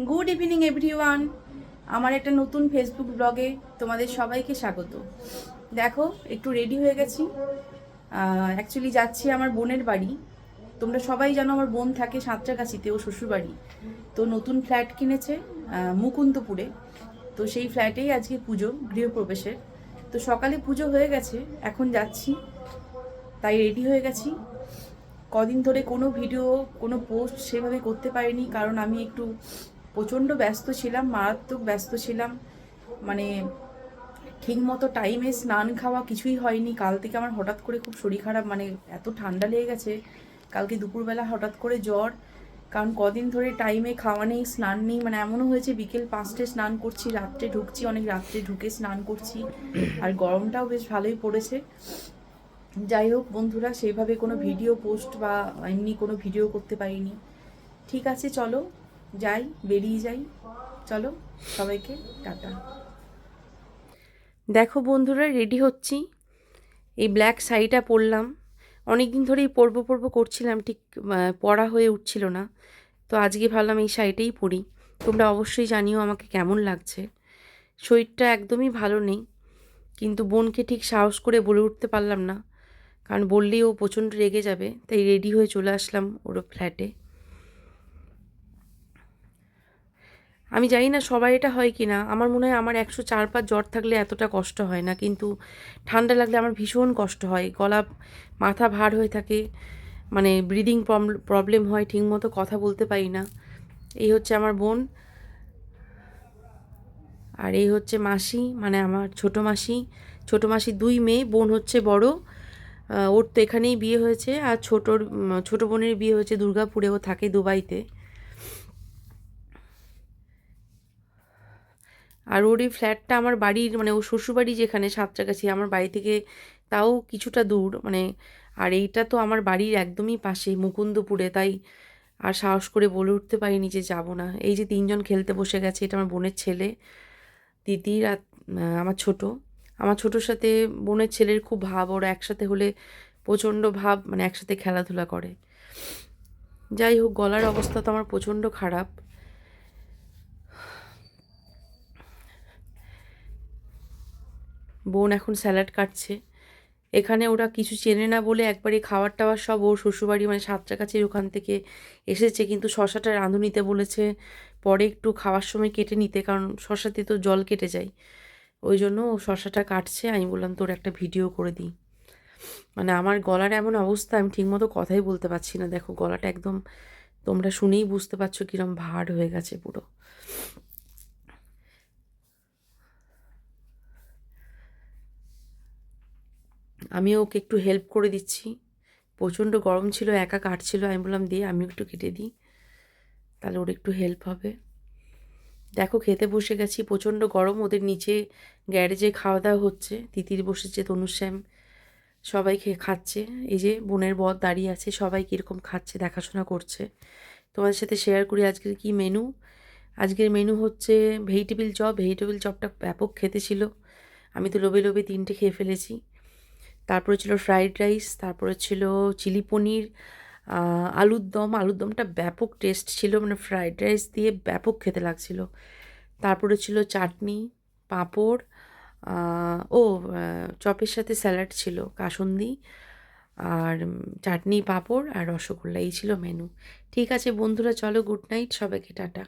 Good evening everyone. আমার একটা নতুন ফেসবুক ব্লগে তোমাদের সবাইকে স্বাগত। দেখো, একটু রেডি হয়ে গেছি। অ্যাকচুয়ালি যাচ্ছি আমার বোনের বাড়ি। তোমরা সবাই জানো আমার বোন থাকে সাঁতরাগাছিতে, ও শ্বশুরবাড়ি। তো নতুন ফ্ল্যাট কিনেছে মুকুন্দপুরে। তো সেই ফ্ল্যাটেই আজকে পুজো, গৃহপ্রবেশের। তো সকালে পুজো হয়ে গেছে, এখন যাচ্ছি, তাই রেডি হয়ে গেছি। কদিন ধরে কোনো ভিডিও, কোনো পোস্ট সেভাবে করতে পারিনি, কারণ আমি একটু প্রচণ্ড ব্যস্ত ছিলাম, মারাত্মক ব্যস্ত ছিলাম। মানে ঠিক মতো টাইমে স্নান খাওয়া কিছুই হয়নি। কাল থেকে আমার হঠাৎ করে খুব শরীর খারাপ, মানে এত ঠান্ডা লেগে গেছে। কালকে দুপুরবেলা হঠাৎ করে জ্বর, কারণ কদিন ধরে টাইমে খাওয়া নেই, স্নান নেই। মানে এমনও হয়েছে বিকেল 5টায় স্নান করছি, রাত্রে ঢুকছি, অনেক রাত্রে ঢুকে স্নান করছি। আর গরমটাও বেশ ভালোই পড়েছে। যাই হোক বন্ধুরা, সেইভাবে কোনো ভিডিও পোস্ট বা এমনি কোনো ভিডিও করতে পারিনি। ঠিক আছে, চলো যাই, বেরিয়ে যাই। চলো, সবাইকে টাটা। দেখো বন্ধুরা, রেডি হচ্ছি। এই ব্ল্যাক শাড়িটা পরলাম, অনেক দিন ধরেই পরবো পরবো করছিলাম, ঠিক পরা হয়ে উঠছিল না। তো আজকে ভাবলাম এই শাড়িটাই পরি। তোমরা অবশ্যই জানিও আমাকে কেমন লাগছে। শরীরটা একদমই ভালো নেই, কিন্তু বোনকে ঠিক সাহস করে বলে উঠতে পারলাম না, কারণ বললেই ও প্রচণ্ড রেগে যাবে। তাই রেডি হয়ে চলে আসলাম ওর ফ্ল্যাটে। আমি জানি না সবার এটা হয় কি না, আমার মনে হয় আমার 104 জ্বর থাকলে এতটা কষ্ট হয় না, কিন্তু ঠান্ডা লাগলে আমার ভীষণ কষ্ট হয়। গলা, মাথা ভার হয়ে থাকে, মানে ব্রিদিং প্রবলেম হয়, ঠিকমতো কথা বলতে পারি না। এই হচ্ছে আমার বোন, আর এই হচ্ছে মাসি, মানে আমার ছোটো মাসি। ছোটো মাসি 2 মেয়ে, বোন হচ্ছে বড়। ওর তো এখানেই বিয়ে হয়েছে, আর ছোটো বোনের বিয়ে হয়েছে দুর্গাপুরে, ও থাকে দুবাইতে। আর ওর এই ফ্ল্যাটটা আমার বাড়ির, মানে ওর শ্বশুরবাড়ি যেখানে সাঁতরাগাছি, আমার বাড়ি থেকে তাও কিছুটা দূর, মানে। আর এইটা তো আমার বাড়ির একদমই পাশে মুকুন্দপুরে, তাই আর সাহস করে বলে উঠতে পারিনি যে যাব না। এই যে 3জন খেলতে বসে গেছে, এটা আমার বোনের ছেলে, দিদির, আর আমার ছোট। আমার ছোটোর সাথে বোনের ছেলের খুব ভাব, ওরা একসাথে হলে প্রচণ্ড ভাব, মানে একসাথে খেলাধুলা করে। যাই হোক, গলার অবস্থা তো আমার প্রচণ্ড খারাপ। বোন এখন স্যালাড কাটছে। এখানে ওরা কিছু চেনে না বলে একবারে খাবার টাবার সব ওর শ্বশুরবাড়ি, মানে সাঁতরাগাছির ওখান থেকে এসেছে, কিন্তু শশাটা রাঁধুনিতে বলেছে পরে একটু খাওয়ার সময় কেটে নিতে, কারণ শশাতে তো জল কেটে যায়। ওই জন্য ও শশাটা কাটছে। আমি বললাম তোর একটা ভিডিও করে দিই। মানে আমার গলার এমন অবস্থা, আমি ঠিকমতো কথাই বলতে পারছি না। দেখো গলাটা একদম, তোমরা শুনেই বুঝতে পারছো কিরম ভার হয়ে গেছে পুরো। আমি ওকে একটু হেল্প করে দিচ্ছি। প্রচণ্ড গরম ছিল, একা কাটছিল, আমি বললাম দিয়ে আমি একটু কেটে দিই, তাহলে ওর একটু হেল্প হবে। দেখো খেতে বসে গেছি, প্রচণ্ড গরম। ওদের নিচে গ্যারেজে খাওয়া দাওয়া হচ্ছে, তিতির বসেছে, তনুশ্যাম, সবাই খেয়ে খাচ্ছে। এই যে বোনের বর দাঁড়িয়ে আছে, সবাই কীরকম খাচ্ছে দেখাশোনা করছে। তোমাদের সাথে শেয়ার করি আজকের কি মেনু। আজকের মেনু হচ্ছে ভেজিটেবিল চপ। ভেজিটেবিল চপটা ব্যাপক খেতে ছিল, আমি তো লোভে লোভে 3টে খেয়ে ফেলেছি। তারপরে ছিল ফ্রাইড রাইস, তারপরে ছিল চিলি পনির, আলুর দম। আলুর দমটা ব্যাপক টেস্ট ছিল, মানে ফ্রাইড রাইস দিয়ে ব্যাপক খেতে লাগছিল। তারপরে ছিল চাটনি, পাঁপড়, চপের সাথে স্যালাড ছিল, কাসুন্দি, আর চাটনি, পাঁপড় আর রসগোল্লা। এই ছিল মেনু। ঠিক আছে বন্ধুরা, চলো, গুড নাইট, সবাইকে টাটা।